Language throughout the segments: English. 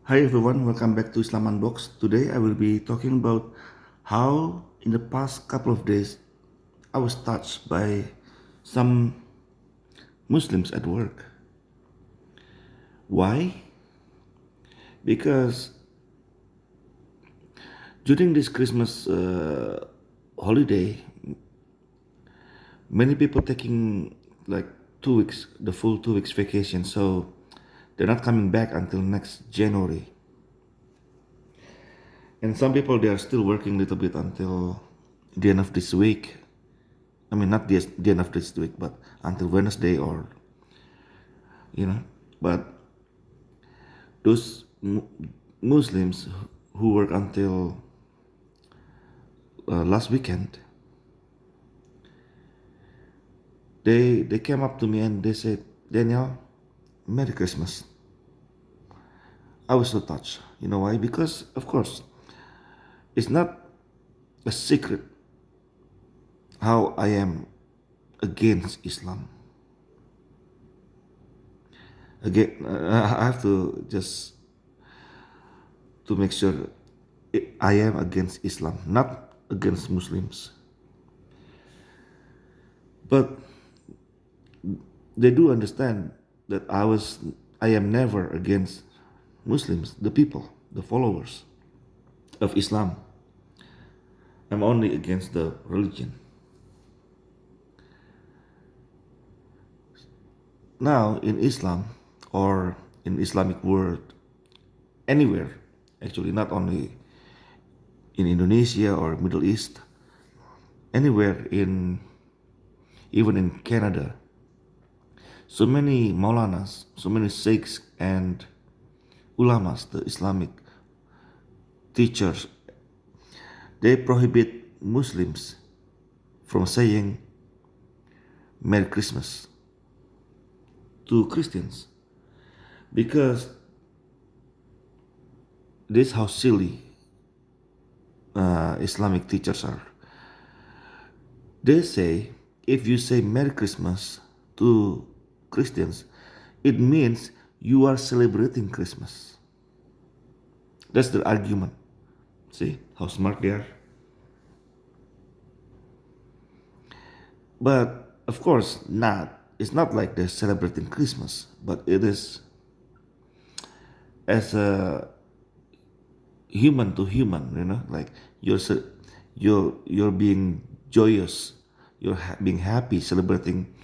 Hi everyone, welcome back to Islam Unboxed. Today I will be talking about how in the past couple of days I was touched by some Muslims at work. Why? Because during this Christmas holiday, many people taking like 2 weeks, the full 2 weeks vacation, so they're not coming back until next January. And some people they are still working a little bit until the end of this week. I mean, not the end of this week, but until Wednesday or you know. But those Muslims who work until last weekend, they came up to me and they said, Daniel, Merry Christmas. I was so touched. You know why? Because of course, it's not a secret how I am against Islam. Again, I have to just to make sure I am against Islam, not against Muslims. But they do understand that I am never against Muslims, the people, the followers of Islam. I'm only against the religion. Now in Islam or in Islamic world, anywhere, actually not only in Indonesia or Middle East, anywhere in even in Canada, so many Maulanas, so many Sheikhs and ulamas, the Islamic teachers, they prohibit Muslims from saying Merry Christmas to Christians because this is how silly Islamic teachers are. They say if you say Merry Christmas to Christians, it means you are celebrating Christmas. That's the argument. See how smart they are? But of course, not. It's not like they're celebrating Christmas, but it is as a human to human, like you're being joyous, you're being happy, celebrating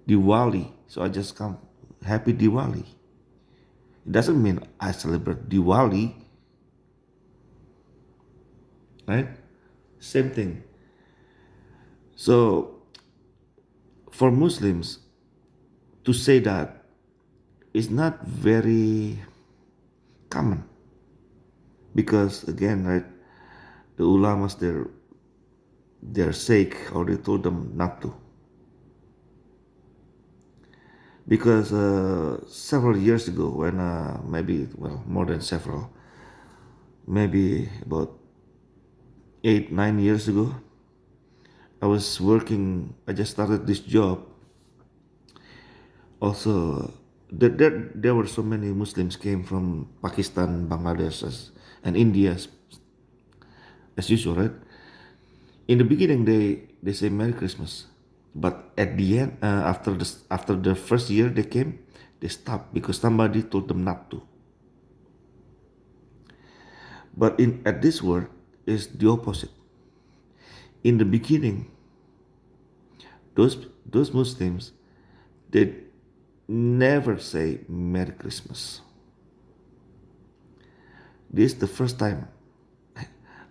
Diwali. So I just come Happy Diwali. It doesn't mean I celebrate Diwali, right? Same thing. So for Muslims to say that is not very common because again, right, the ulamas their sake or they told them not to because several years ago when maybe well more than several, maybe about 8 9 years ago, I just started this job. Also, there were so many Muslims came from Pakistan, Bangladesh, and India as usual, right? In the beginning, they say Merry Christmas, but at the end, after the first year they came, they stopped because somebody told them not to. But in at this work is the opposite. In the beginning, those Muslims they never say Merry Christmas. This is the first time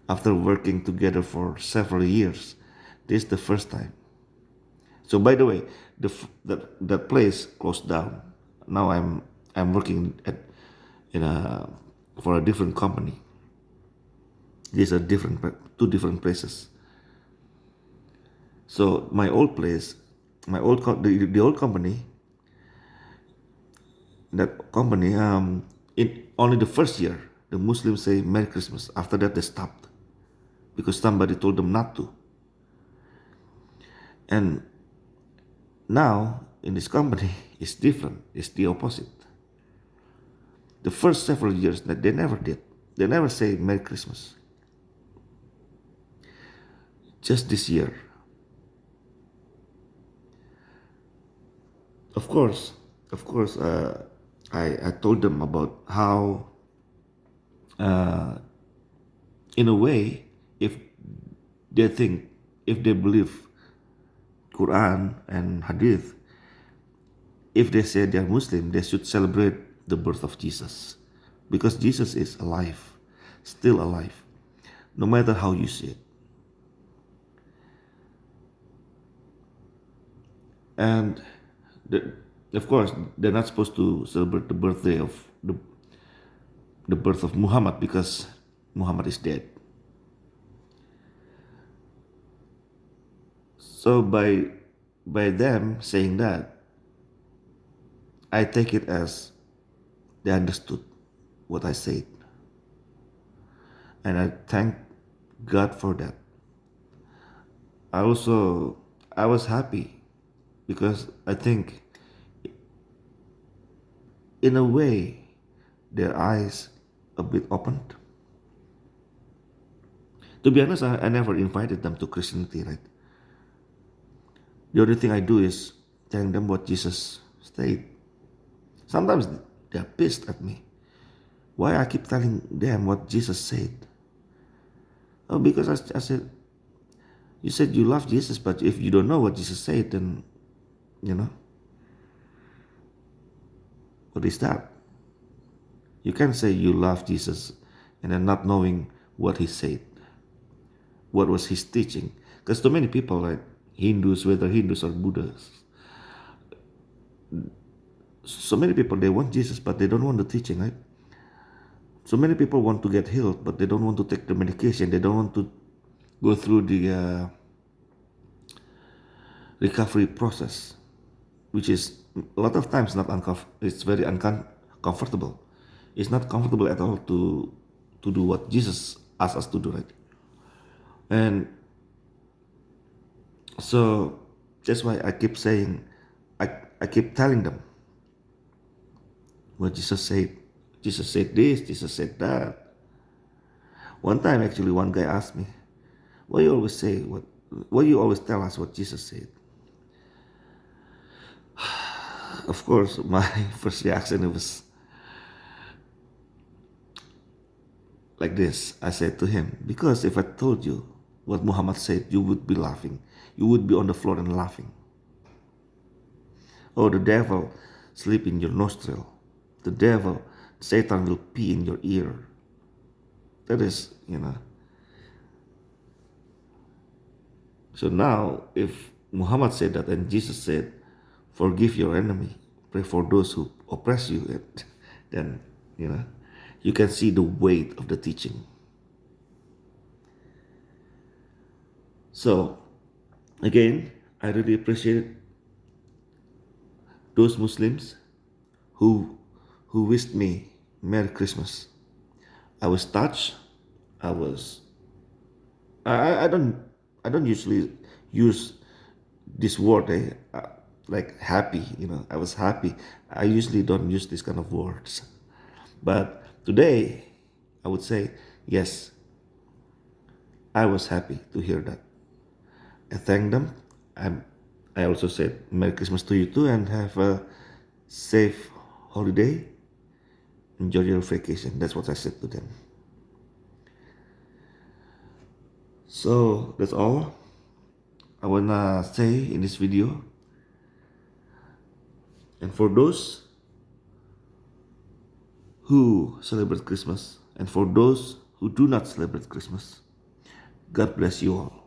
after working together for several years. This is the first time. So by the way, that place closed down. Now I'm working at in a for a different company. These are two different places. So my old place, the old company, that company, in only the first year, the Muslims say Merry Christmas. After that, they stopped because somebody told them not to. And now in this company, it's different. It's the opposite. The first several years that they never did. They never say Merry Christmas. Just this year. Of course, of course, I told them about how, uh, in a way, if they think, if they believe Quran and Hadith, if they say they are Muslim, they should celebrate the birth of Jesus. Because Jesus is alive, still alive, no matter how you see it. And the, of course, they're not supposed to celebrate the birthday of the birth of Muhammad because Muhammad is dead. So by them saying that, I take it as they understood what I said. And I thank God for that. I also I was happy because I think in a way their eyes a bit opened. To be honest, I never invited them to Christianity, right? The only thing I do is telling them what Jesus said. Sometimes they're pissed at me. Why I keep telling them what Jesus said? Oh, because I said, you said you love Jesus, but if you don't know what Jesus said, then, you know, what is that? You can't say you love Jesus and then not knowing what he said, what was his teaching. Because to many people, like Hindus, whether Hindus or Buddhists, so many people, they want Jesus, but they don't want the teaching, right? So many people want to get healed, but they don't want to take the medication. They don't want to go through the recovery process, which is a lot of times not it's very uncomfortable. It's not comfortable at all to do what Jesus asked us to do, right? And so that's why I keep saying, I keep telling them what Jesus said. Jesus said this, Jesus said that. One time, actually, one guy asked me, "Why you always say why you always tell us what Jesus said?" Of course, my first reaction was like this. I said to him, "Because if I told you what Muhammad said, you would be laughing. You would be on the floor and laughing. Oh, the devil sleep in your nostril. The devil, Satan will pee in your ear." That is, you know. So now, if Muhammad said that and Jesus said, "Forgive your enemy, pray for those who oppress you," then, you know, you can see the weight of the teaching. So, again, I really appreciate those Muslims who wished me Merry Christmas. I was touched. I was I don't usually use this word, like happy. You know, I was happy. I usually don't use this kind of words, but today I would say yes. I was happy to hear that. I thank them. I also said Merry Christmas to you too, and have a safe holiday. Enjoy your vacation. That's what I said to them. So that's all I wanna say in this video. And for those who celebrate Christmas and for those who do not celebrate Christmas, God bless you all.